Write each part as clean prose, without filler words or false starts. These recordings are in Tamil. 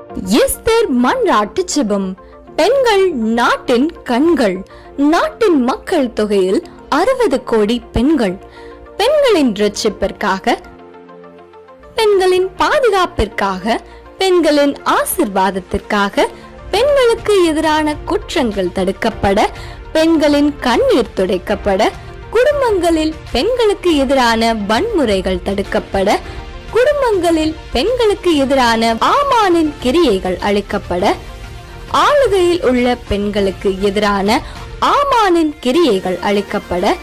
எஸ்தர் மன்றாட்டு ஜெபம். பெண்கள் நாட்டின் கண்கள். நாட்டின் மக்கள் தொகையில் 60 கோடி பெண்கள். பெண்களின் ரட்சிப்பிற்காக, பெண்களின் பாதுகாப்பிற்காக, பெண்களின் ஆசிர்வாதத்திற்காக, பெண்களுக்கு எதிரான குற்றங்கள் தடுக்கப்பட, பெண்களின் கண்ணீர் துடைக்கப்பட, குடும்பங்களில் பெண்களுக்கு எதிரான வன்முறைகள் தடுக்கப்பட, குடும்பங்களில் பெண்களுக்கு எதிரான ஆமானின் கிரியைகள் அழிக்கப்பட, ஆளுகையில் உள்ள பெண்களுக்கு எதிரான ஆமானின் கிரியைகள் அழிக்கப்பட,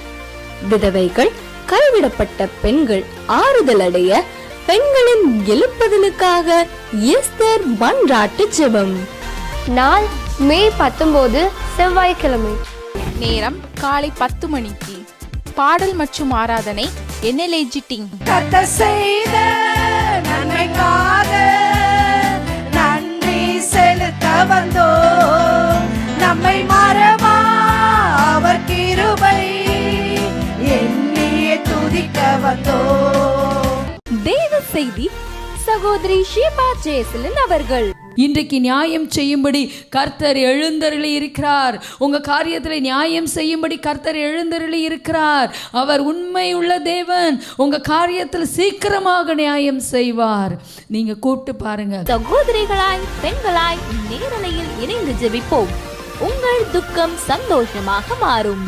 விதவைகள், கைவிடப்பட்ட பெண்கள் ஆறுதல் அடைய, பெண்களின் எழுப்புதலுக்காக எஸ்தர் மன்றாட்டு ஜெபம். நாள் மே 19 செவ்வாய்க்கிழமை. நேரம் காலை 10 மணிக்கு. பாடல் மற்றும் ஆராதனை NLAG டீம். கர்த்தர் செய்த நன்மைக்காக நன்றி செலுத்த வந்தோம். நம்மை மறவா அவர் கிருபை எண்ணியே துதிக்க வந்தோம். தேவ செய்தி சகோதரி ஷீபா ஜெயசலன் அவர்கள். இன்றைக்கு நியாயம் செய்யும்படி கர்த்தர் எழுந்தருளி இருக்கிறார். உங்க காரியத்தில் நியாயம் செய்யும்படி கர்த்தர் எழுந்தருளி இருக்கிறார். அவர் உண்மை உள்ள தேவன். உங்க காரியத்தில் சீக்கிரமாக நியாயம் செய்வார். நீங்க கூப்பிட்டு பாருங்க. சகோதரிகளாய், பெண்களாய் நேரலையில் இணைந்து ஜெபிப்போம். உங்கள் துக்கம் சந்தோஷமாக மாறும்.